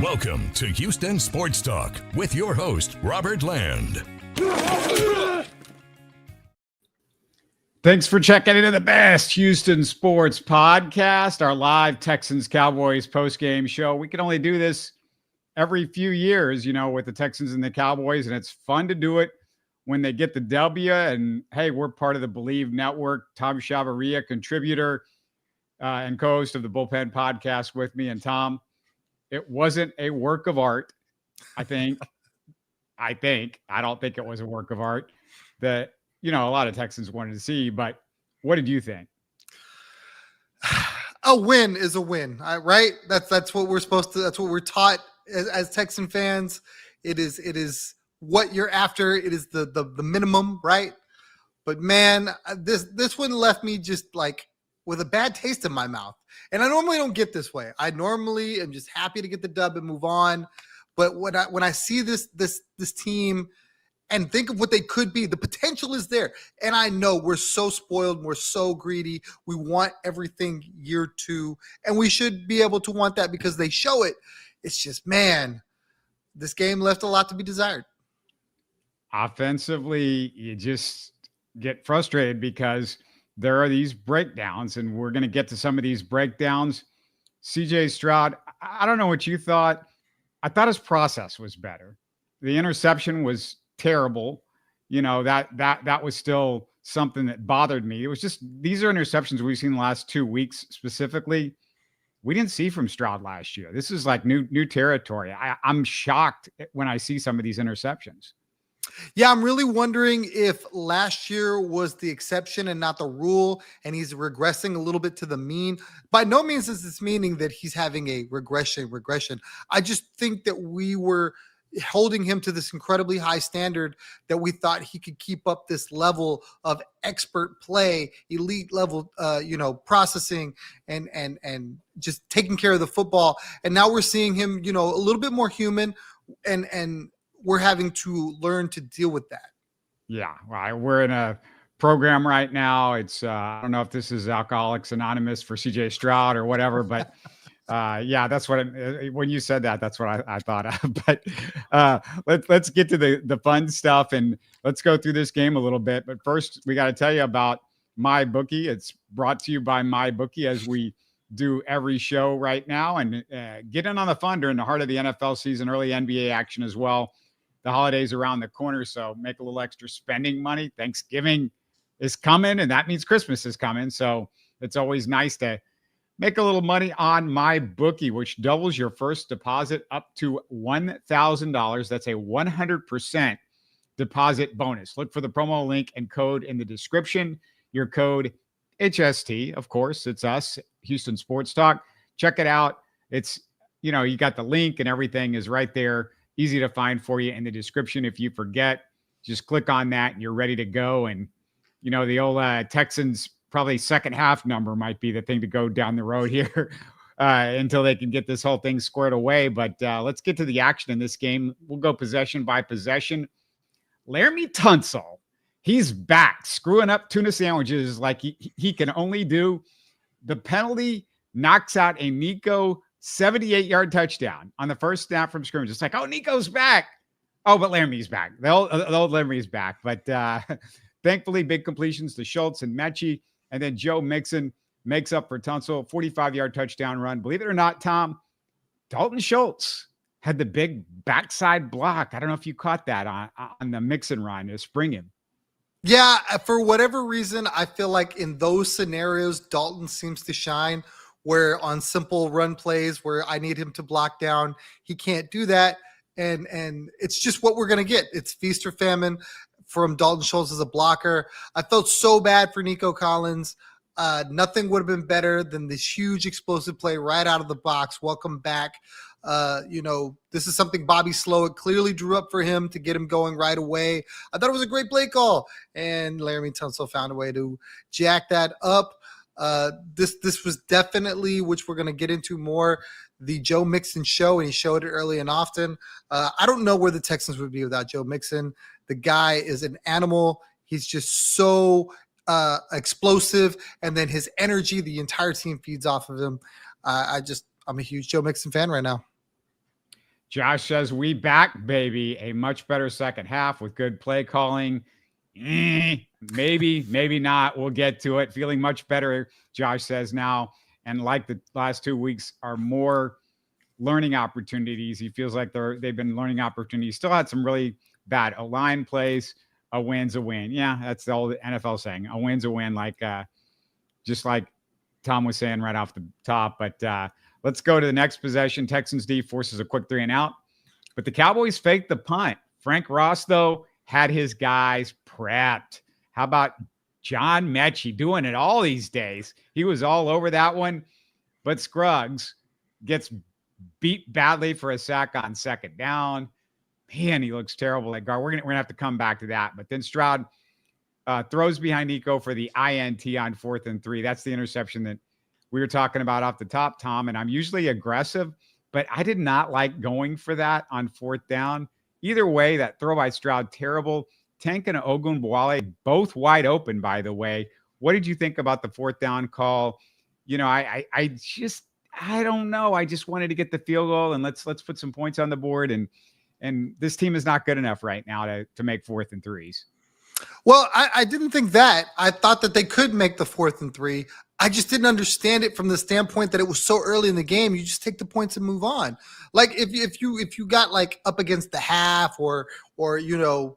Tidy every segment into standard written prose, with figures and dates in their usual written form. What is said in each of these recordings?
Welcome to Houston Sports Talk with your host, Robert Land. Thanks for checking into the best Houston sports podcast, our live Texans-Cowboys postgame show. We can only do this every few years, with the Texans and the Cowboys, and it's fun to do it when they get the W. And hey, we're part of the Bleav network. Tom Chavarria, contributor and co-host of the Bullpen podcast with me. And Tom, it wasn't a work of art. I don't think it was a work of art that, a lot of Texans wanted to see, but what did you think? A win is a win, right? That's what we're supposed to, that's what we're taught as Texan fans. It is what you're after. It is the minimum, right? But man, this one left me just like with a bad taste in my mouth. And I normally don't get this way. I normally am just happy to get the dub and move on. But when I see this team and think of what they could be, the potential is there. And I know we're so spoiled, we're so greedy. We want everything year two, and we should be able to want that because they show it. It's just, man, this game left a lot to be desired. Offensively, you just get frustrated because there are these breakdowns, and we're going to get to some of these breakdowns. CJ Stroud, I don't know what you thought. I thought his process was better. The interception was terrible. That was still something that bothered me. It was just, these are interceptions we've seen the last 2 weeks specifically. We didn't see from Stroud last year. This is like new territory. I'm shocked when I see some of these interceptions. Yeah, I'm really wondering if last year was the exception and not the rule, and he's regressing a little bit to the mean. By no means is this meaning that he's having a regression. I just think that we were holding him to this incredibly high standard that we thought he could keep up this level of expert play, elite level, processing and just taking care of the football. And now we're seeing him, a little bit more human, and we're having to learn to deal with that. Yeah, well, we're in a program right now. It's I don't know if this is Alcoholics Anonymous for CJ Stroud or whatever, but yeah, that's what when you said that, that's what I thought of. But let's get to the fun stuff, and let's go through this game a little bit. But first, we got to tell you about MyBookie. It's brought to you by MyBookie, as we do every show right now, and get in on the fun during the heart of the NFL season, early NBA action as well. The holidays around the corner, so make a little extra spending money. Thanksgiving is coming, and that means Christmas is coming. So it's always nice to make a little money on MyBookie, which doubles your first deposit up to $1,000. That's a 100% deposit bonus. Look for the promo link and code in the description. Your code HST, of course, it's us, Houston Sports Talk. Check it out. It's, you got the link and everything is right there. Easy to find for you in the description. If you forget, just click on that and you're ready to go. And, the old Texans probably second half number might be the thing to go down the road here until they can get this whole thing squared away. But let's get to the action in this game. We'll go possession by possession. Laremy Tunsil, he's back, screwing up tuna sandwiches like he can only do. The penalty knocks out a Nico 78-yard touchdown on the first snap from scrimmage. It's like, oh, Nico's back. Oh, but Laramie's back. The old Laramie's back. But thankfully, big completions to Schultz and Mechie. And then Joe Mixon makes up for Tunsil. 45-yard touchdown run. Believe it or not, Tom, Dalton Schultz had the big backside block. I don't know if you caught that on the Mixon run to spring him. Yeah, for whatever reason, I feel like in those scenarios, Dalton seems to shine. Where on simple run plays where I need him to block down, he can't do that. And it's just what we're going to get. It's feast or famine from Dalton Schultz as a blocker. I felt so bad for Nico Collins. Nothing would have been better than this huge explosive play right out of the box. Welcome back. This is something Bobby Slowick clearly drew up for him to get him going right away. I thought it was a great play call. And Laremy Tunsil found a way to jack that up. This was definitely, which we're going to get into more, the Joe Mixon show, and he showed it early and often. I don't know where the Texans would be without Joe Mixon. The guy is an animal. He's just so explosive, and then his energy, the entire team feeds off of him. I'm a huge Joe Mixon fan right now. Josh says, we back, baby. A much better second half with good play calling. Maybe not. We'll get to it. Feeling much better, Josh says now. And like the last 2 weeks are more learning opportunities. He feels like they've been learning opportunities. Still had some really bad O-line plays. A win's a win. Yeah, that's the old NFL saying. A win's a win, like just like Tom was saying right off the top. But let's go to the next possession. Texans D forces a quick 3-and-out. But the Cowboys faked the punt. Frank Ross, though, had his guys prepped. How about John Mechie doing it all these days? He was all over that one. But Scruggs gets beat badly for a sack on second down. Man, he looks terrible at guard. We're gonna have to come back to that. But then Stroud throws behind Nico for the INT on 4th and 3. That's the interception that we were talking about off the top, Tom. And I'm usually aggressive, but I did not like going for that on 4th down. Either way, that throw by Stroud, terrible. Tank and Ogunbowale, both wide open, by the way. What did you think about the 4th down call? You know, I don't know. I just wanted to get the field goal and let's put some points on the board. And this team is not good enough right now to make 4th and 3s. Well, I didn't think that. I thought that they could make the 4th and 3. I just didn't understand it from the standpoint that it was so early in the game. You just take the points and move on. Like if you got like up against the half or you know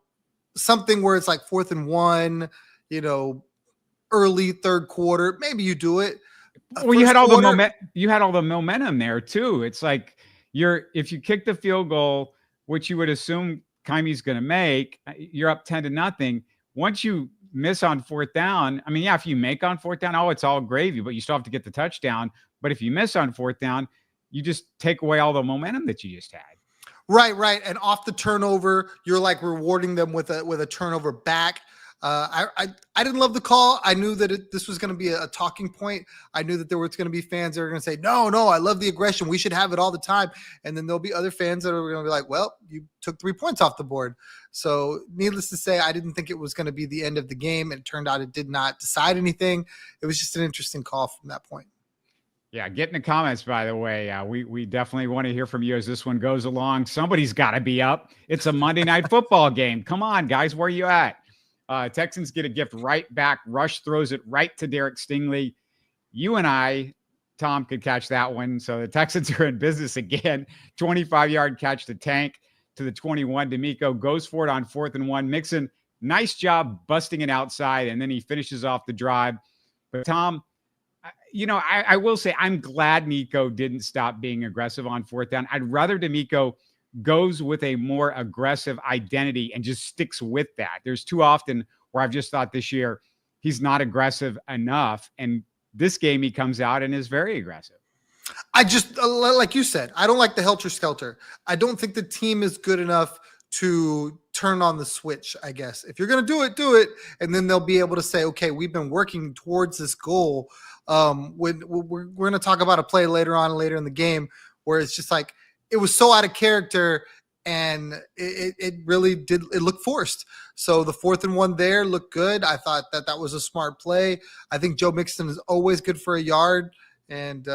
something where it's like 4th and 1, you know, early third quarter, maybe you do it. Well, you had all the momentum there too. It's like if you kick the field goal, which you would assume Kymie's going to make, you're up 10-0. Once you miss on 4th down, I mean, yeah, if you make on 4th down, it's all gravy, but you still have to get the touchdown. But if you miss on 4th down, you just take away all the momentum that you just had. Right. And off the turnover, you're like rewarding them with a turnover back. I didn't love the call. I knew that this was going to be a talking point. I knew that there was going to be fans that are going to say, no, I love the aggression. We should have it all the time. And then there'll be other fans that are going to be like, well, you took 3 points off the board. So needless to say, I didn't think it was going to be the end of the game. And it turned out it did not decide anything. It was just an interesting call from that point. Yeah, get in the comments, by the way. We definitely want to hear from you as this one goes along. Somebody's got to be up. It's a Monday Night Football game. Come on, guys. Where are you at? Texans get a gift right back. Rush throws it right to Derek Stingley. You and I, Tom, could catch that one. So the Texans are in business again. 25-yard catch to Tank to the 21. D'Amico goes for it on 4th and 1. Mixon, nice job busting it outside, and then he finishes off the drive. But, Tom, you know, I will say I'm glad Nico didn't stop being aggressive on 4th down. I'd rather D'Amico goes with a more aggressive identity and just sticks with that. There's too often where I've just thought this year he's not aggressive enough. And this game he comes out and is very aggressive. I just, like you said, I don't like the helter-skelter. I don't think the team is good enough to turn on the switch, I guess. If you're going to do it. And then they'll be able to say, okay, we've been working towards this goal. When we're going to talk about a play later in the game where it's just like, it was so out of character and it really did. It looked forced. So the 4th and 1 there looked good. I thought that was a smart play. I think Joe Mixon is always good for a yard, and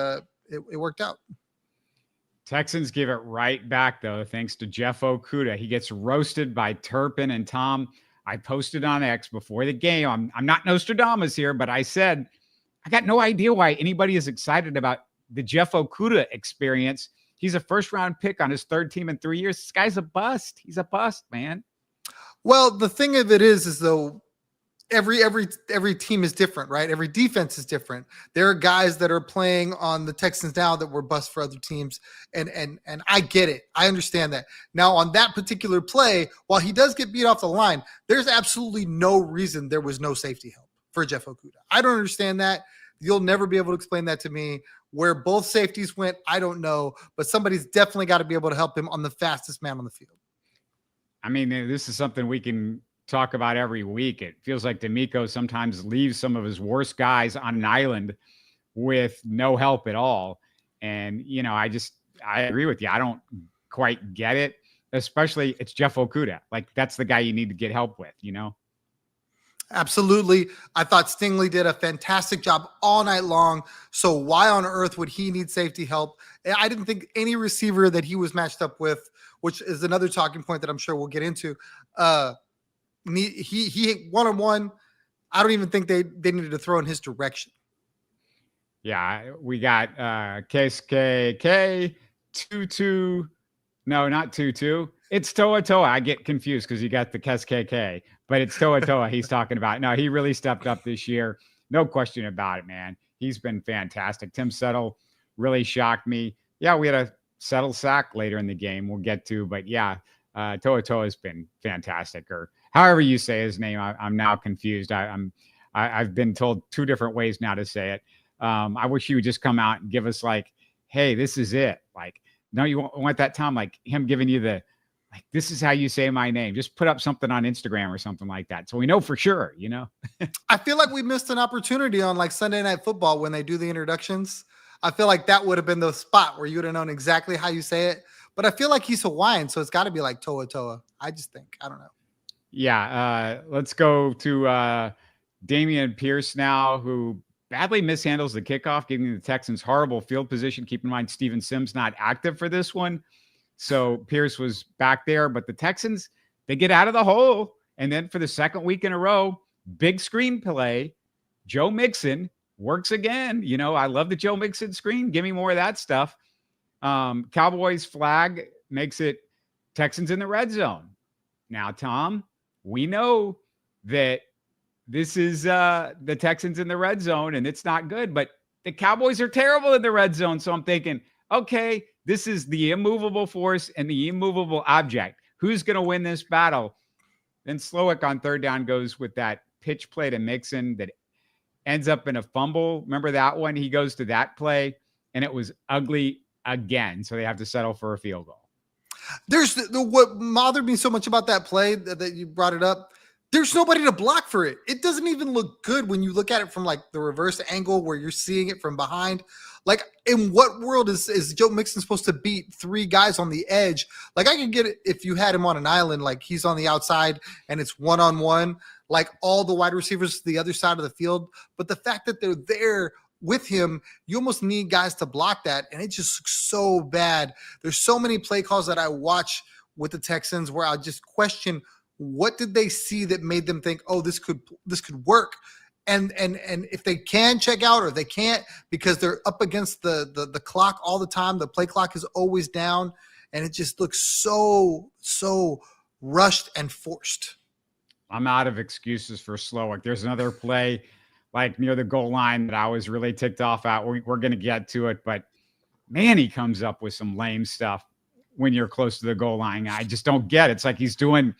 it worked out. Texans give it right back, though, thanks to Jeff Okudah. He gets roasted by Turpin. And Tom, I posted on X before the game. I'm not Nostradamus here, but I said I got no idea why anybody is excited about the Jeff Okudah experience. He's a first-round pick on his 3rd team in 3 years. This guy's a bust. He's a bust, man. Well, the thing of it is though, every team is different, right? Every defense is different. There are guys that are playing on the Texans now that were bust for other teams, and I get it. I understand that. Now, on that particular play, while he does get beat off the line, there's absolutely no reason there was no safety help for Jeff Okudah. I don't understand that. You'll never be able to explain that to me. Where both safeties went, I don't know, but somebody's definitely got to be able to help him on the fastest man on the field. I mean, this is something we can talk about every week. It feels like D'Amico sometimes leaves some of his worst guys on an island with no help at all. And, you know, I agree with you. I don't quite get it, especially it's Jeff Okudah. Like, that's the guy you need to get help with, you know? Absolutely. I thought Stingley did a fantastic job all night long. So why on earth would he need safety help? I didn't think any receiver that he was matched up with, which is another talking point that I'm sure we'll get into. He one-on-one. I don't even think they needed to throw in his direction. Yeah, we got KSKK 2-2. No, not 2-2. It's Toa Toa. I get confused because you got the KSKK, but it's Toa Toa he's talking about. No, he really stepped up this year. No question about it, man. He's been fantastic. Tim Settle really shocked me. Yeah, we had a Settle sack later in the game we'll get to, but yeah, Toa Toa has been fantastic, or however you say his name. I'm now confused. I've been told two different ways now to say it. I wish he would just come out and give us like, hey, this is it. Like, no, you want that time, like him giving you the, like, this is how you say my name. Just put up something on Instagram or something like that. So we know for sure, you know? I feel like we missed an opportunity on like Sunday Night Football when they do the introductions. I feel like that would have been the spot where you would have known exactly how you say it. But I feel like he's Hawaiian, so it's got to be like Toa Toa. I just think, I don't know. Yeah. Let's go to Damian Pierce now, who badly mishandles the kickoff, giving the Texans horrible field position. Keep in mind, Steven Sims not active for this one. So Pierce was back there, but the Texans, they get out of the hole. And then for the second week in a row, big screen play, Joe Mixon works again. You know, I love the Joe Mixon screen. Give me more of that stuff. Cowboys flag makes it Texans in the red zone. Now, Tom, we know that this is the Texans in the red zone, and it's not good, but the Cowboys are terrible in the red zone. So I'm thinking, okay, this is the immovable force and the immovable object. Who's going to win this battle? Then Slowick on third down goes with that pitch play to Mixon that ends up in a fumble. Remember that one? He goes to that play, and it was ugly again. So they have to settle for a field goal. There's what bothered me so much about that play that you brought it up. There's nobody to block for it. It doesn't even look good when you look at it from like the reverse angle where you're seeing it from behind. Like, in what world is Joe Mixon supposed to beat three guys on the edge? Like, I can get it if you had him on an island, like he's on the outside and it's one-on-one, like all the wide receivers to the other side of the field. But the fact that they're there with him, you almost need guys to block that. And it just looks so bad. There's so many play calls that I watch with the Texans where I'll just question, what did they see that made them think, oh, this could work? And if they can check out or they can't because they're up against the clock all the time, the play clock is always down, and it just looks so rushed and forced. I'm out of excuses for Slowick. There's another play like near the goal line that I was really ticked off at. We're going to get to it, but man, he comes up with some lame stuff when you're close to the goal line. I just don't get it. It's like he's doing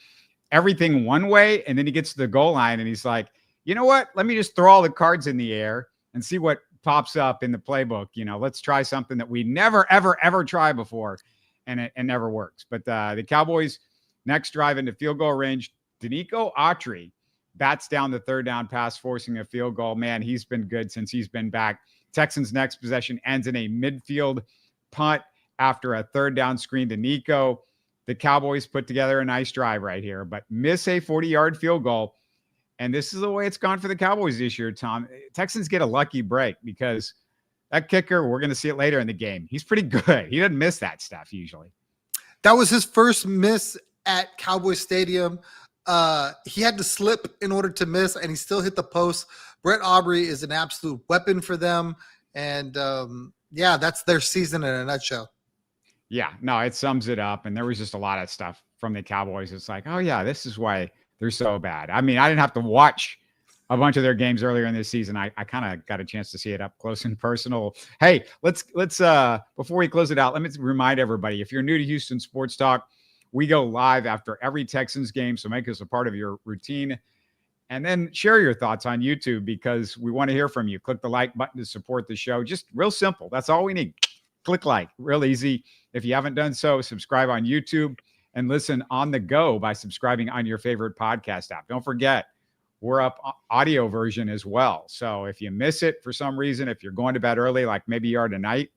everything one way, and then he gets to the goal line and he's like, you know what? Let me just throw all the cards in the air and see what pops up in the playbook. You know, let's try something that we never, ever, ever tried before, and it never works. But the Cowboys next drive into field goal range, Danico Autry bats down the third down pass, forcing a field goal. Man, he's been good since he's been back. Texans' next possession ends in a midfield punt after a third down screen to Nico. The Cowboys put together a nice drive right here, but miss a 40-yard field goal. And this is the way it's gone for the Cowboys this year, Tom. Texans get a lucky break because that kicker, we're going to see it later in the game, he's pretty good. He doesn't miss that stuff usually. That was his first miss at Cowboys Stadium. He had to slip in order to miss, and he still hit the post. Brett Aubrey is an absolute weapon for them. And, yeah, that's their season in a nutshell. Yeah, no, it sums it up. And there was just a lot of stuff from the Cowboys. It's like, oh, yeah, this is why they're so bad. I mean, I didn't have to watch a bunch of their games earlier in this season. I kind of got a chance to see it up close and personal. Hey, let's before we close it out, let me remind everybody, if you're new to Houston Sports Talk, we go live after every Texans game, so make us a part of your routine. And then share your thoughts on YouTube because we want to hear from you. Click the like button to support the show. Just real simple. That's all we need. Click like. Real easy. If you haven't done so, subscribe on YouTube and listen on the go by subscribing on your favorite podcast app. Don't forget, we're up audio version as well. So if you miss it for some reason, if you're going to bed early, like maybe you are tonight,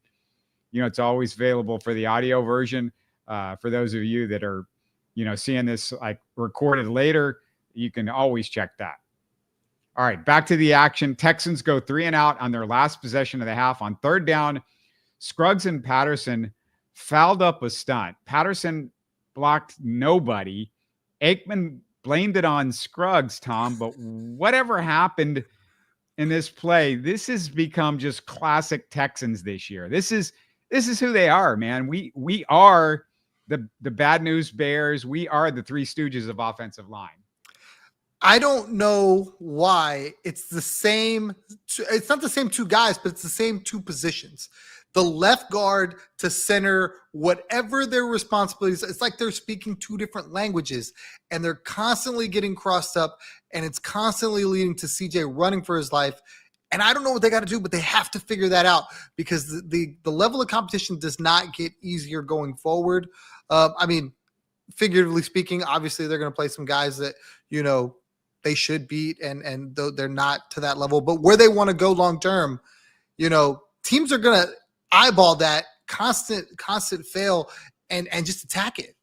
you know, it's always available for the audio version. For those of you that are, you know, seeing this like recorded later, you can always check that. All right, back to the action. Texans go 3 and out on their last possession of the half. On third down, Scruggs and Patterson fouled up a stunt. Patterson blocked nobody. Aikman blamed it on Scruggs, Tom, but whatever happened in this play, this has become just classic Texans this year. This is who they are, man. We are the bad news bears. We are the Three Stooges of offensive line. I don't know why it's the same. It's not the same two guys, but it's the same two positions. The left guard to center, whatever their responsibilities, it's like they're speaking two different languages and they're constantly getting crossed up, and it's constantly leading to CJ running for his life. And I don't know what they got to do, but they have to figure that out because the level of competition does not get easier going forward. I mean, figuratively speaking, obviously they're going to play some guys that, they should beat, and though they're not to that level, but where they want to go long term, teams are going to eyeball that constant fail and just attack it.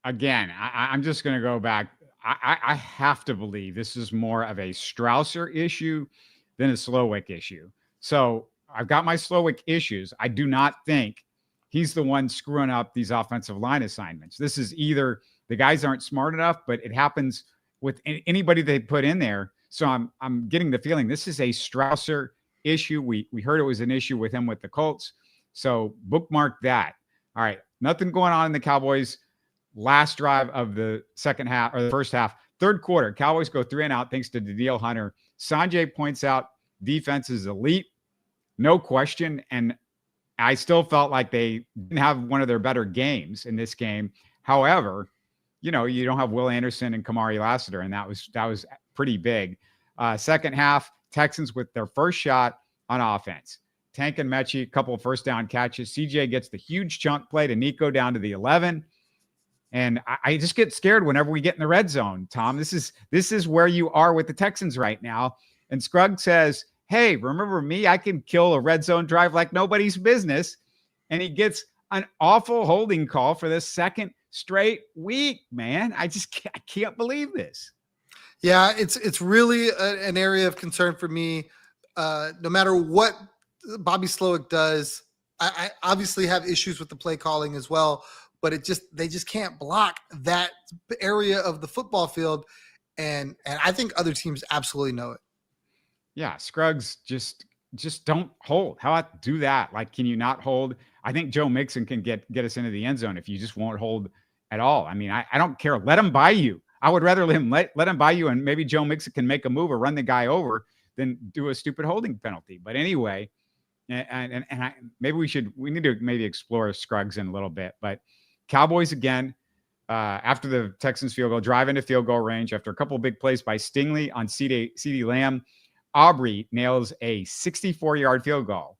Again, I'm just going to go back. I have to believe this is more of a Strausser issue than a Slowick issue. So I've got my Slowick issues. I do not think he's the one screwing up these offensive line assignments. This is either the guys aren't smart enough, but it happens with anybody they put in there. So I'm getting the feeling this is a Strausser issue. We heard it was an issue with him with the Colts. So bookmark that. All right. Nothing going on in the Cowboys last drive of the second half or the first half. Third quarter, Cowboys go 3 and out thanks to Danielle Hunter. Sanjay points out defense is elite. No question. And I still felt like they didn't have one of their better games in this game. However, you don't have Will Anderson and Kamari Lassiter, and that was pretty big. Second half, Texans with their first shot on offense. Tank and Mechie, a couple of first down catches. CJ gets the huge chunk play to Nico down to the 11. And I just get scared whenever we get in the red zone, Tom. This is where you are with the Texans right now. And Scruggs says, hey, remember me? I can kill a red zone drive like nobody's business. And he gets an awful holding call for the second straight week, man. I can't believe this. Yeah, it's really an area of concern for me. No matter what Bobby Slowick does, I obviously have issues with the play calling as well, but they just can't block that area of the football field, and I think other teams absolutely know it. Yeah, Scruggs just don't hold. How about do that? Like, can you not hold? I think Joe Mixon can get us into the end zone if you just won't hold at all. I mean, I don't care. Let him buy you. I would rather let him buy you, and maybe Joe Mixon can make a move or run the guy over than do a stupid holding penalty. But anyway, maybe we need to maybe explore Scruggs in a little bit. But Cowboys again, after the Texans field goal, drive into field goal range after a couple of big plays by Stingley on CeeDee Lamb. Aubrey nails a 64-yard field goal.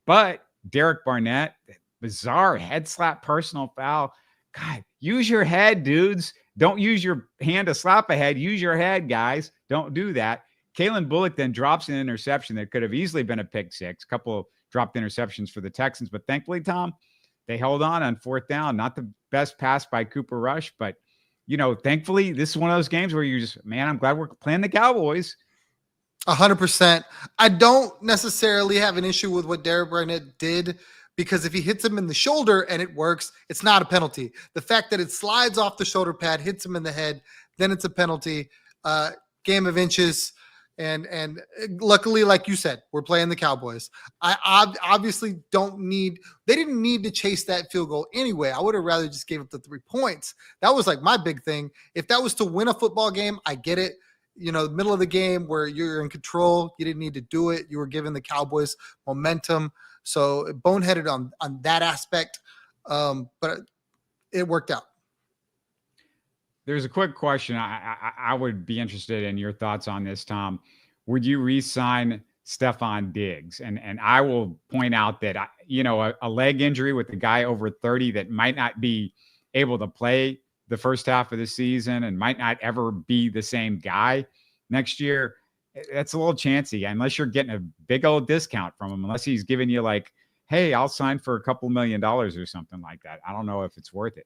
But Derek Barnett, bizarre head slap personal foul. God, use your head, dudes. Don't use your hand to slap a head. Use your head, guys. Don't do that. Kalen Bullock then drops an interception that could have easily been a pick six. A couple of dropped interceptions for the Texans. But thankfully, Tom, they held on fourth down. Not the best pass by Cooper Rush. But, thankfully, this is one of those games where you just, man, I'm glad we're playing the Cowboys. 100%. I don't necessarily have an issue with what Derek Barnett did, because if he hits him in the shoulder and it works, it's not a penalty. The fact that it slides off the shoulder pad, hits him in the head, then it's a penalty. Game of inches. And luckily, like you said, we're playing the Cowboys. I obviously they didn't need to chase that field goal anyway. I would have rather just gave up the 3 points. That was like my big thing. If that was to win a football game, I get it. The middle of the game where you're in control, you didn't need to do it. You were giving the Cowboys momentum. So boneheaded on that aspect. But it worked out. There's a quick question. I would be interested in your thoughts on this, Tom. Would you re-sign Stephon Diggs? And I will point out that, a leg injury with a guy over 30 that might not be able to play the first half of the season and might not ever be the same guy next year, that's a little chancy unless you're getting a big old discount from him, unless he's giving you like, hey, I'll sign for $2 million or something like that. I don't know if it's worth it.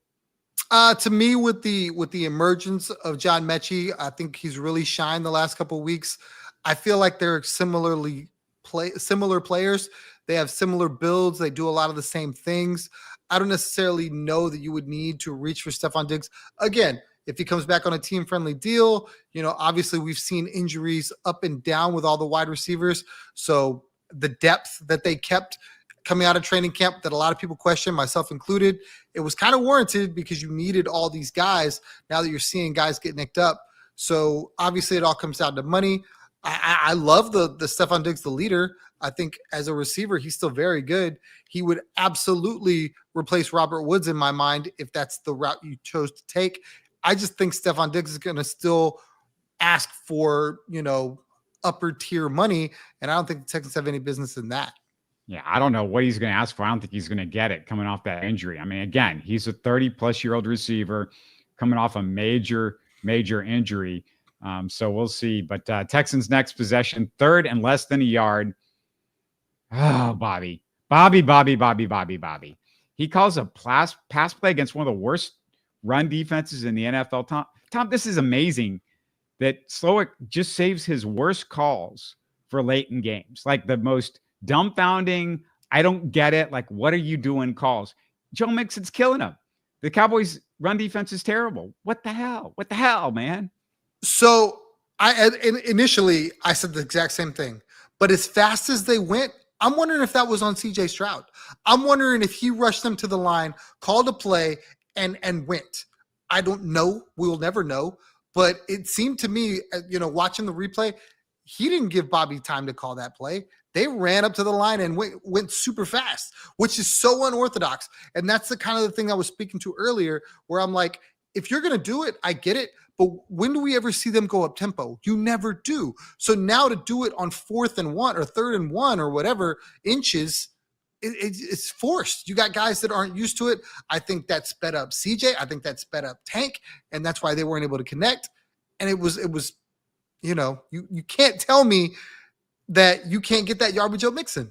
To me, with the emergence of John Mechie, I think he's really shined the last couple of weeks. I feel like they're similar players. They have similar builds. They do a lot of the same things. I don't necessarily know that you would need to reach for Stephon Diggs again. If he comes back on a team-friendly deal, obviously we've seen injuries up and down with all the wide receivers. So the depth that they kept coming out of training camp that a lot of people question, myself included, it was kind of warranted because you needed all these guys now that you're seeing guys get nicked up. So obviously it all comes down to money. I love the Stephon Diggs, the leader. I think as a receiver, he's still very good. He would absolutely replace Robert Woods in my mind if that's the route you chose to take. I just think Stephon Diggs is going to still ask for, upper tier money. And I don't think the Texans have any business in that. Yeah, I don't know what he's going to ask for. I don't think he's going to get it coming off that injury. I mean, again, he's a 30-plus-year-old receiver coming off a major injury. So we'll see. But Texans' next possession, 3rd and less than a yard. Oh, Bobby. He calls a pass play against one of the worst run defenses in the NFL. Tom, this is amazing that Slowick just saves his worst calls for late in games. Like the most dumbfounding, I don't get it. Like, what are you doing calls? Joe Mixon's killing him. The Cowboys' run defense is terrible. What the hell, man? So initially I said the exact same thing, but as fast as they went, I'm wondering if that was on CJ Stroud. I'm wondering if he rushed them to the line, called a play, and went. I don't know. We will never know. But it seemed to me, watching the replay, he didn't give Bobby time to call that play. They ran up to the line and went super fast, which is so unorthodox. And that's the kind of the thing I was speaking to earlier, where I'm like, if you're going to do it, I get it. But when do we ever see them go up tempo? You never do. So now to do it on 4th and 1 or 3rd and 1 or whatever inches, it's forced. You got guys that aren't used to it. I think that sped up CJ. I think that sped up Tank. And that's why they weren't able to connect. And it was, you can't tell me that you can't get that yard with Joe Mixon.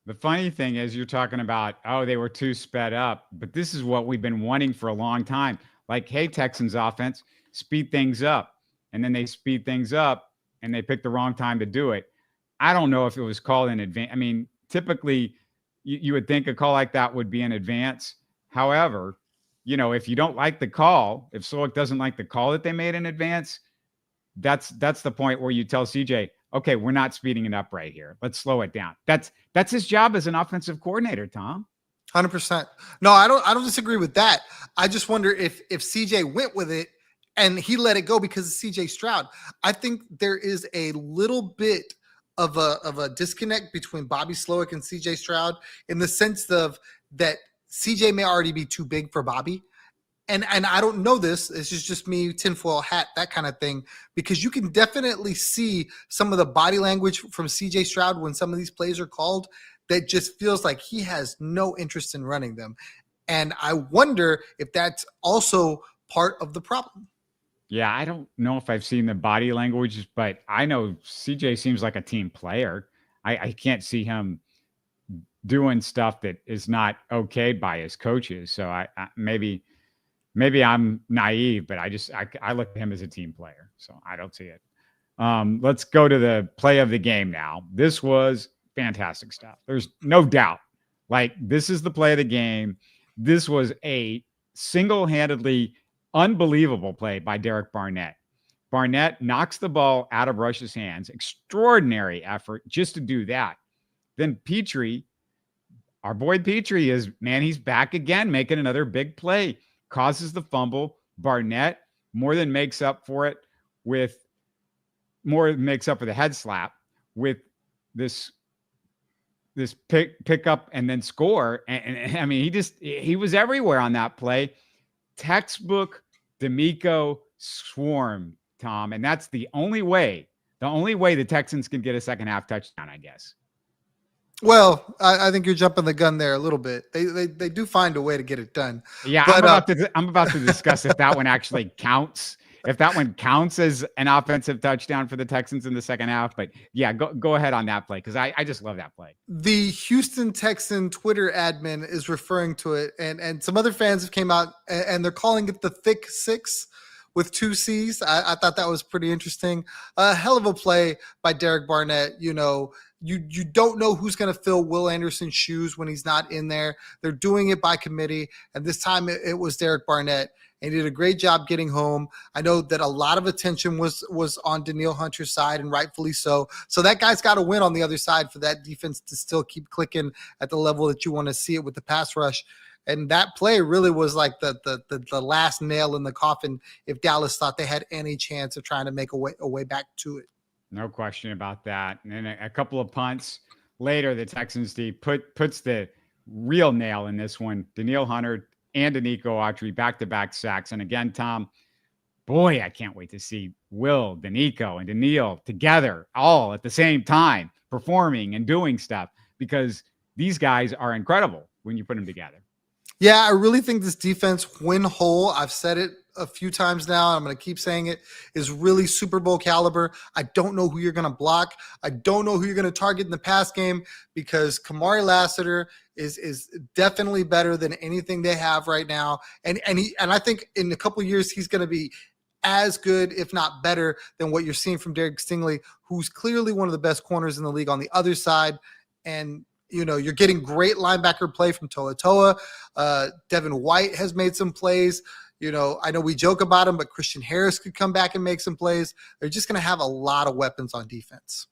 The funny thing is you're talking about, they were too sped up, but this is what we've been wanting for a long time. Like, hey, Texans offense, speed things up. And then they speed things up and they pick the wrong time to do it. I don't know if it was called in advance. I mean, typically you would think a call like that would be in advance. However, if you don't like the call, if Slowick doesn't like the call that they made in advance, that's the point where you tell CJ, okay, we're not speeding it up right here. Let's slow it down. That's his job as an offensive coordinator, Tom. 100%. No, I don't disagree with that. I just wonder if CJ went with it and he let it go because of CJ Stroud. I think there is a little bit of a disconnect between Bobby Slowick and CJ Stroud in the sense of that CJ may already be too big for Bobby. And I don't know this. This is just me, tinfoil hat, that kind of thing, because you can definitely see some of the body language from CJ Stroud when some of these plays are called that just feels like he has no interest in running them. And I wonder if that's also part of the problem. Yeah, I don't know if I've seen the body language, but I know CJ seems like a team player. I can't see him doing stuff that is not okayed by his coaches. So I maybe I'm naive, but I look at him as a team player. So I don't see it. Let's go to the play of the game now. This was fantastic stuff. There's no doubt. Like, this is the play of the game. This was a single-handedly unbelievable play by Derek Barnett. Barnett knocks the ball out of Rush's hands. Extraordinary effort just to do that. Then Petrie, our boy Petrie he's back again, making another big play. Causes the fumble. Barnett more than makes up for the head slap with this pick up and then score. And I mean, he was everywhere on that play. Textbook D'Amico swarm, Tom. And that's the only way the Texans can get a second half touchdown, I guess. Well, I think you're jumping the gun there a little bit. They do find a way to get it done. Yeah, but, I'm about to discuss if that one actually counts. if that one counts as an offensive touchdown for the Texans in the second half. But yeah, go ahead on that play because I just love that play. The Houston Texan Twitter admin is referring to it, and some other fans have came out and they're calling it the Thick Six with 2 C's. I thought that was pretty interesting. A hell of a play by Derek Barnett. You don't know who's going to fill Will Anderson's shoes when he's not in there. They're doing it by committee, and this time it was Derek Barnett. And he did a great job getting home. I know that a lot of attention was on Danielle Hunter's side, and rightfully so. So that guy's got to win on the other side for that defense to still keep clicking at the level that you want to see it with the pass rush. And that play really was like the last nail in the coffin if Dallas thought they had any chance of trying to make a way back to it. No question about that. And then a couple of punts later, the Texans D puts the real nail in this one. Danielle Hunter and Danico Autry back-to-back sacks. And again, Tom, boy, I can't wait to see Will, Danico, and Daniil together all at the same time performing and doing stuff because these guys are incredible when you put them together. Yeah, I really think this defense, when whole, I've said it a few times now, I'm going to keep saying it, is really Super Bowl caliber. I don't know who you're going to block. I don't know who you're going to target in the pass game because Kamari Lassiter is definitely better than anything they have right now. And I think in a couple of years, he's going to be as good, if not better, than what you're seeing from Derek Stingley, who's clearly one of the best corners in the league on the other side. And you're getting great linebacker play from Toa Toa. Devin White has made some plays. I know we joke about him, but Christian Harris could come back and make some plays. They're just going to have a lot of weapons on defense.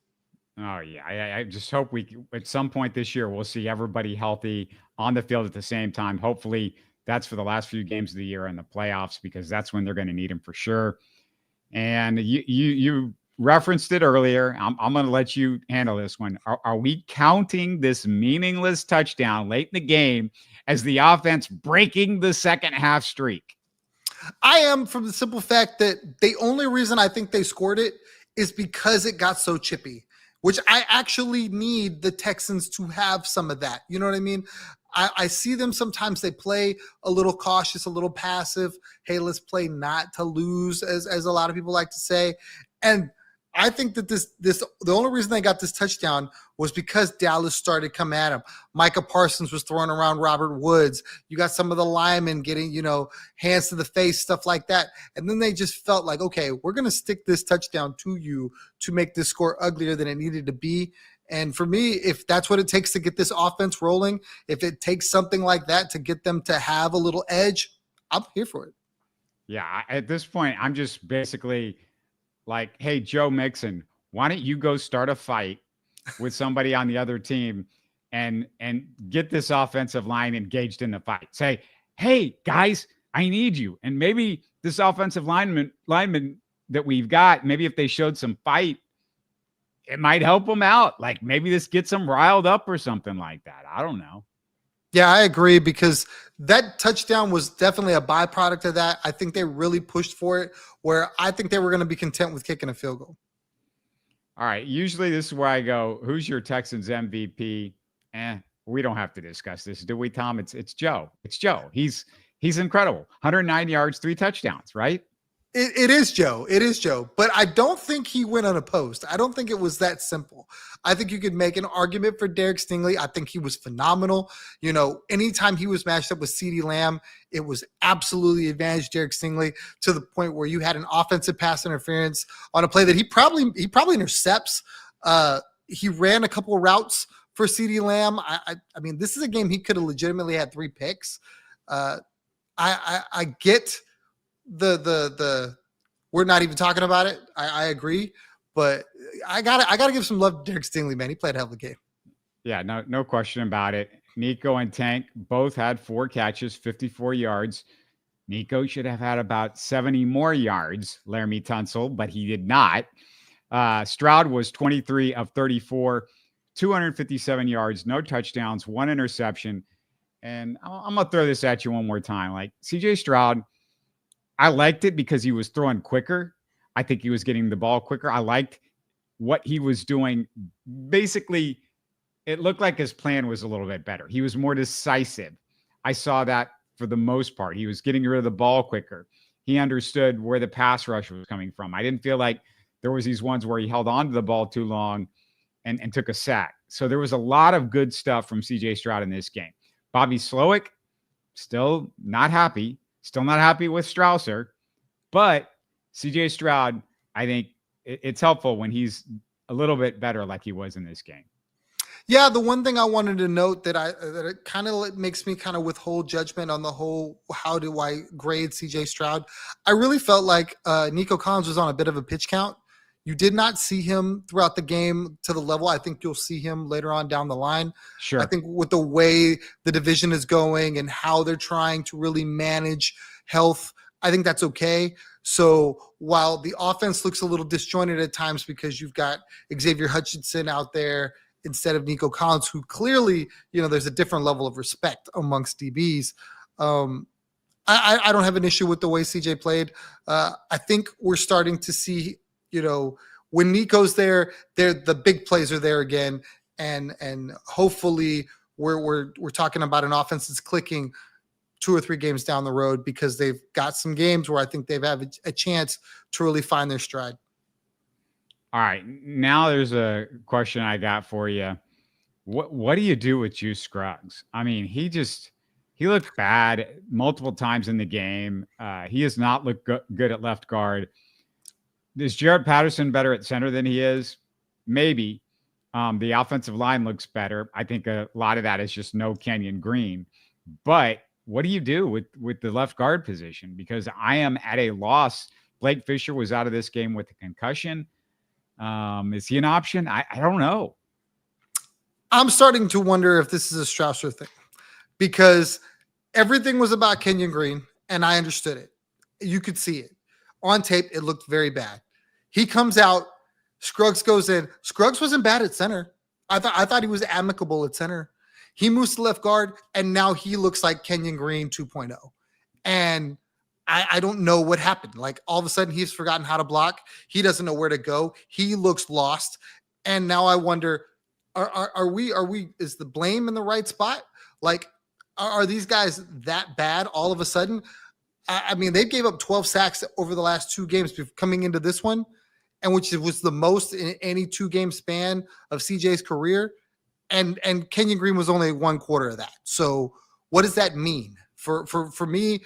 Oh, yeah. I just hope at some point this year, we'll see everybody healthy on the field at the same time. Hopefully that's for the last few games of the year and the playoffs, because that's when they're going to need him for sure. And you referenced it earlier. I'm going to let you handle this one. Are we counting this meaningless touchdown late in the game as the offense breaking the second half streak? I am, from the simple fact that the only reason I think they scored it is because it got so chippy, which I actually need the Texans to have some of that. You know what I mean? I see them sometimes they play a little cautious, a little passive. Hey, let's play not to lose, as a lot of people like to say. And I think that the only reason they got this touchdown was because Dallas started coming at him. Micah Parsons was throwing around Robert Woods. You got some of the linemen getting, hands to the face, stuff like that. And then they just felt like, okay, we're going to stick this touchdown to you to make this score uglier than it needed to be. And for me, if that's what it takes to get this offense rolling, if it takes something like that to get them to have a little edge, I'm here for it. Yeah, at this point, I'm just basically like, hey, Joe Mixon, why don't you go start a fight with somebody on the other team and get this offensive line engaged in the fight? Say, hey, guys, I need you. And maybe this offensive lineman that we've got, maybe if they showed some fight, it might help them out. Like maybe this gets them riled up or something like that. I don't know. Yeah, I agree, because that touchdown was definitely a byproduct of that. I think they really pushed for it, where I think they were going to be content with kicking a field goal. All right. Usually this is where I go, who's your Texans MVP? We don't have to discuss this, do we, Tom? It's Joe. It's Joe. He's incredible. 109 yards, 3 touchdowns, right? It is Joe. It is Joe. But I don't think he went unopposed. I don't think it was that simple. I think you could make an argument for Derek Stingley. I think he was phenomenal. Anytime he was matched up with CeeDee Lamb, it was absolutely advantage Derek Stingley, to the point where you had an offensive pass interference on a play that he probably intercepts. He ran a couple of routes for CeeDee Lamb. I mean, this is a game he could have legitimately had 3 picks. I get the we're not even talking about it. I agree, but I gotta give some love to Derek Stingley, man. He played a hell of a game. Yeah, no question about it. Nico and Tank both had 4 catches, 54 yards. Nico should have had about 70 more yards, Laramie Tunsil, but he did not. Stroud was 23 of 34, 257 yards, no touchdowns, 1 interception. And I'm going to throw this at you one more time. Like CJ Stroud, I liked it because he was throwing quicker. I think he was getting the ball quicker. I liked what he was doing. Basically, it looked like his plan was a little bit better. He was more decisive. I saw that for the most part. He was getting rid of the ball quicker. he understood where the pass rush was coming from. I didn't feel like there was these ones where he held on to the ball too long and took a sack. So there was a lot of good stuff from CJ Stroud in this game. Bobby Slowick, still not happy with Strausser, but CJ Stroud, I think it's helpful when he's a little bit better like he was in this game. Yeah, the one thing I wanted to note that it kind of makes me kind of withhold judgment on the whole, how do I grade CJ Stroud? I really felt like Nico Collins was on a bit of a pitch count. You did not see him throughout the game to the level I think you'll see him later on down the line. Sure. I think with the way the division is going and how they're trying to really manage health, I think that's okay. So while the offense looks a little disjointed at times because you've got Xavier Hutchinson out there instead of Nico Collins, who clearly, there's a different level of respect amongst DBs. I don't have an issue with the way CJ played. I think we're starting to see, when Nico's there, the big plays are there again. And hopefully we're talking about an offense that's clicking 2 or 3 games down the road because they've got some games where I think they've had a chance to really find their stride. All right. Now there's a question I got for you. What do you do with Juice Scruggs? I mean, he looked bad multiple times in the game. He has not looked good at left guard. Is Jared Patterson better at center than he is? Maybe. The offensive line looks better. I think a lot of that is just no Kenyon Green. But what do you do with the left guard position? Because I am at a loss. Blake Fisher was out of this game with a concussion. Is he an option? I don't know. I'm starting to wonder if this is a Strausser thing because everything was about Kenyon Green, and I understood it. You could see it. On tape, it looked very bad. He comes out, Scruggs goes in. Scruggs wasn't bad at center. I thought he was amicable at center. He moves to left guard, and now he looks like Kenyon Green 2.0. And I don't know what happened. Like, all of a sudden, he's forgotten how to block. He doesn't know where to go. He looks lost. And now I wonder, is the blame in the right spot? Like, are these guys that bad all of a sudden? I mean, they gave up 12 sacks over the last 2 games coming into this one, and which was the most in any 2-game span of CJ's career. And Kenyon Green was only 1/4 of that. So what does that mean? For me,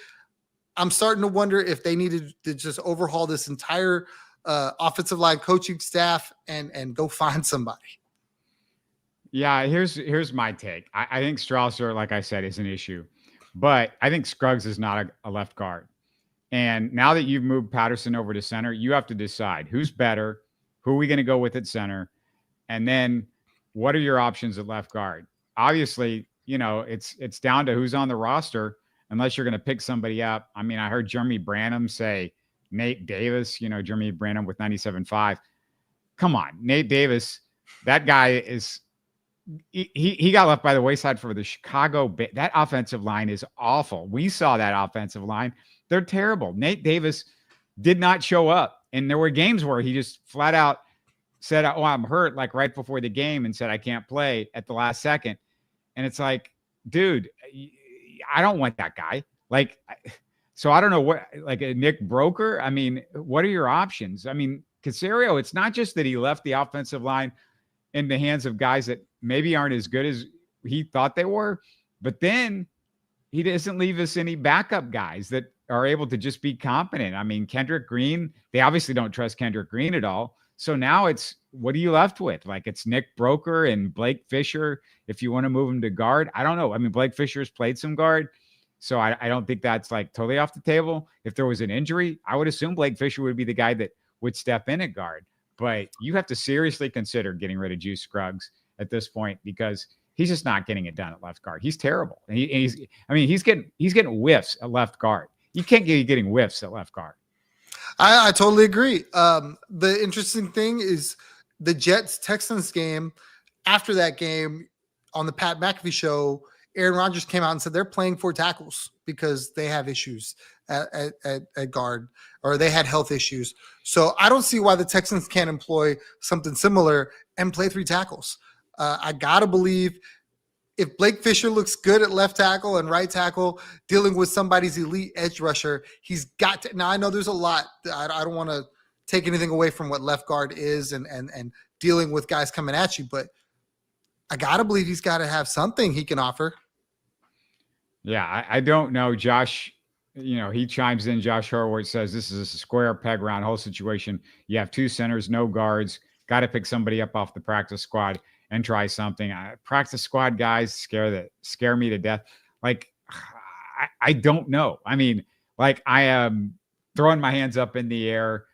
I'm starting to wonder if they needed to just overhaul this entire offensive line coaching staff and go find somebody. Yeah, here's my take. I think Strausser, like I said, is an issue. But I think Scruggs is not a left guard. And now that you've moved Patterson over to center, you have to decide who's better, who are we going to go with at center, and then what are your options at left guard? Obviously, it's down to who's on the roster unless you're going to pick somebody up. I mean, I heard Jeremy Branham say Nate Davis, Jeremy Branham with 97.5. Come on, Nate Davis, that guy is he got left by the wayside for the Chicago. That offensive line is awful. We saw that offensive line. They're terrible. Nate Davis did not show up. And there were games where he just flat out said, "Oh, I'm hurt," like right before the game, and said, "I can't play" at the last second. And it's like, dude, I don't want that guy. Like, so I don't know what, like a Nick Broker. I mean, what are your options? I mean, Caserio, it's not just that he left the offensive line in the hands of guys that maybe aren't as good as he thought they were, but then he doesn't leave us any backup guys that are able to just be competent. I mean, Kendrick Green, they obviously don't trust Kendrick Green at all. So now it's, what are you left with? Like, it's Nick Broker and Blake Fisher. If you want to move him to guard, I don't know. I mean, Blake Fisher's played some guard, so I don't think that's like totally off the table. If there was an injury, I would assume Blake Fisher would be the guy that would step in at guard. But you have to seriously consider getting rid of Juice Scruggs at this point because he's just not getting it done at left guard. He's terrible. And he's getting whiffs at left guard. You can't get getting whiffs at left guard. I totally agree. The interesting thing is the Jets-Texans game. After that game on the Pat McAfee show, Aaron Rodgers came out and said they're playing 4 tackles because they have issues at guard, or they had health issues. So I don't see why the Texans can't employ something similar and play 3 tackles. I got to believe if Blake Fisher looks good at left tackle and right tackle, dealing with somebody's elite edge rusher, he's got to. Now I know there's a lot. I don't want to take anything away from what left guard is and dealing with guys coming at you, but I gotta Bleav he's got to have something he can offer. Yeah, I don't know. Josh, he chimes in. Josh Horowitz says this is a square peg round hole situation. You have 2 centers, no guards. Got to pick somebody up off the practice squad and try something. Practice squad guys scare me to death. Like, I don't know. I mean, like, I am throwing my hands up in the air.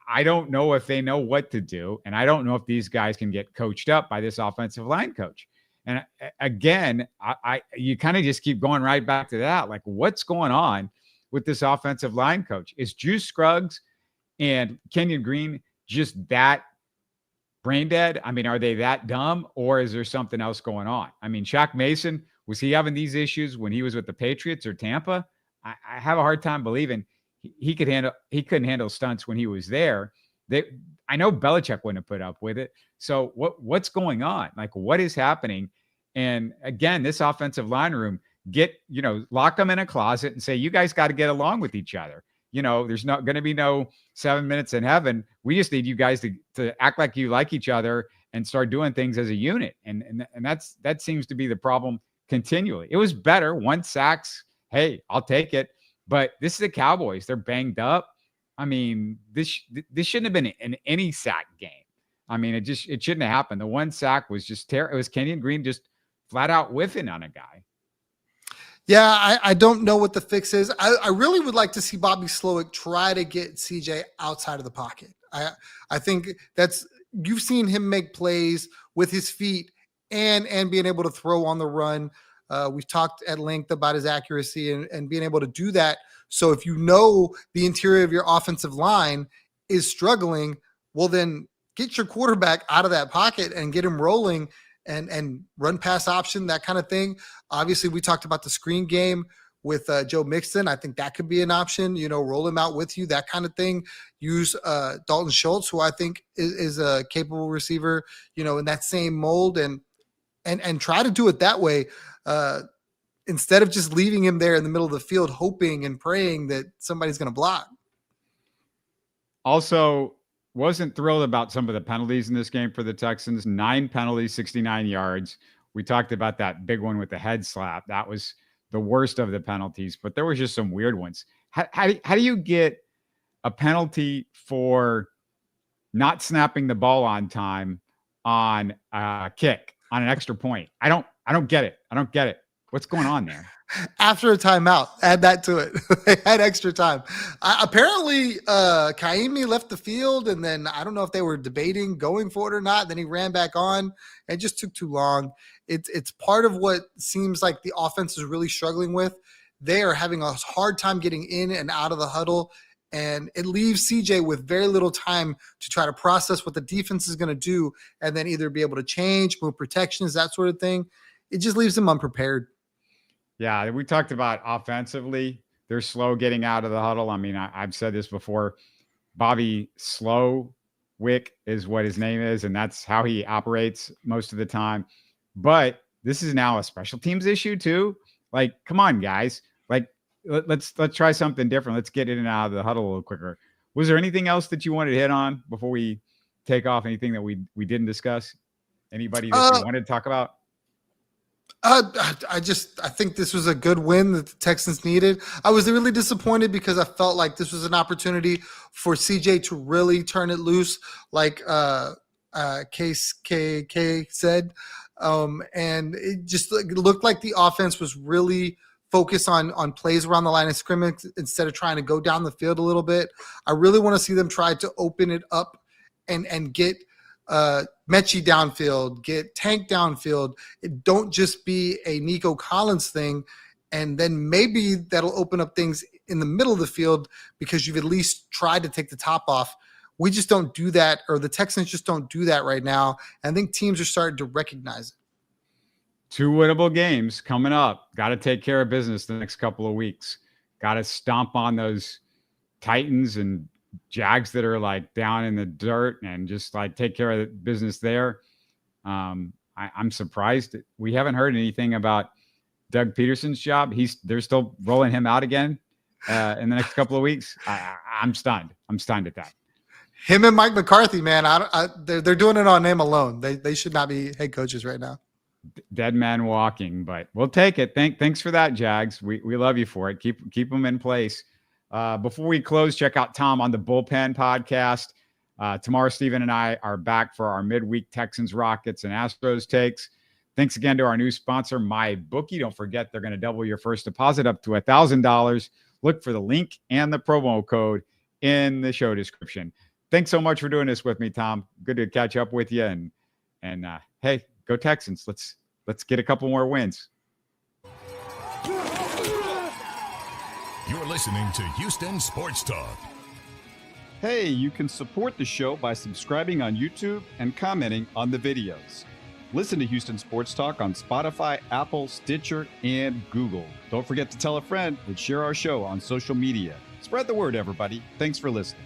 I don't know if they know what to do, and I don't know if these guys can get coached up by this offensive line coach. And again, you kind of just keep going right back to that. Like, what's going on with this offensive line coach? Is Juice Scruggs and Kenyon Green just that brain dead? I mean, are they that dumb, or is there something else going on? I mean, Shaq Mason, was he having these issues when he was with the Patriots or Tampa? I have a hard time believing he couldn't handle stunts when he was there. I know Belichick wouldn't have put up with it. So what's going on? Like, what is happening? And again, this offensive line room, lock them in a closet and say, you guys got to get along with each other. There's not going to be no 7 minutes in heaven. We just need you guys to act like you like each other and start doing things as a unit. And that seems to be the problem continually. It was better 1 sacks. Hey, I'll take it. But this is the Cowboys. They're banged up. I mean, this shouldn't have been in any sack game. I mean, it shouldn't have happened. The 1 sack was just terrible. It was Kenyon Green just flat out whiffing on a guy. Yeah, I don't know what the fix is. I really would like to see Bobby Slowick try to get CJ outside of the pocket. I think you've seen him make plays with his feet and being able to throw on the run. We've talked at length about his accuracy and being able to do that. So if the interior of your offensive line is struggling, well, then get your quarterback out of that pocket and get him rolling and run pass option, that kind of thing. Obviously, we talked about the screen game with Joe Mixon. I think that could be an option, roll him out with you, that kind of thing. Use Dalton Schultz, who I think is a capable receiver, in that same mold and try to do it that way. Instead of just leaving him there in the middle of the field, hoping and praying that somebody's going to block. Also, wasn't thrilled about some of the penalties in this game for the Texans. 9 penalties, 69 yards. We talked about that big one with the head slap. That was the worst of the penalties, but there was just some weird ones. How do you get a penalty for not snapping the ball on time on a kick on an extra point? I don't get it. I don't get it. What's going on there? After a timeout, add that to it. They had extra time. Apparently, Kaimi left the field, and then I don't know if they were debating going for it or not. Then he ran back on. It just took too long. It's part of what seems like the offense is really struggling with. They are having a hard time getting in and out of the huddle, and it leaves CJ with very little time to try to process what the defense is going to do and then either be able to change, move protections, that sort of thing. It just leaves them unprepared. Yeah, we talked about offensively. They're slow getting out of the huddle. I mean, I've said this before. Bobby Slowick is what his name is, and that's how he operates most of the time. But this is now a special teams issue too. Like, come on, guys. Like, let's try something different. Let's get in and out of the huddle a little quicker. Was there anything else that you wanted to hit on before we take off? Anything that we didn't discuss? Anybody that you wanted to talk about? I think this was a good win that the Texans needed. I was really disappointed because I felt like this was an opportunity for CJ to really turn it loose, like KK said. And it just looked like the offense was really focused on plays around the line of scrimmage instead of trying to go down the field a little bit. I really want to see them try to open it up and get Mechie downfield, get Tank downfield. It don't just be a Nico Collins thing. And then maybe that'll open up things in the middle of the field because you've at least tried to take the top off. We just don't do that, or the Texans just don't do that right now. And I think teams are starting to recognize it. 2 winnable games coming up. Got to take care of business the next couple of weeks. Got to stomp on those Titans and Jags that are like down in the dirt and just like take care of the business there. I'm surprised we haven't heard anything about Doug Peterson's job. They're still rolling him out again in the next couple of weeks. I'm stunned. I'm stunned at that. Him and Mike McCarthy, man, they're doing it on name alone. They should not be head coaches right now. Dead man walking, but we'll take it. Thanks for that, Jags. We love you for it. Keep them in place. Before we close, check out Tom on the Bullpen podcast. Tomorrow, Steven and I are back for our midweek Texans, Rockets, and Astros takes. Thanks again to our new sponsor, MyBookie. Don't forget, they're going to double your first deposit up to $1,000. Look for the link and the promo code in the show description. Thanks so much for doing this with me, Tom. Good to catch up with you. And hey, go Texans. Let's get a couple more wins. You're listening to Houston Sports Talk. Hey, you can support the show by subscribing on YouTube and commenting on the videos. Listen to Houston Sports Talk on Spotify, Apple, Stitcher, and Google. Don't forget to tell a friend and share our show on social media. Spread the word, everybody. Thanks for listening.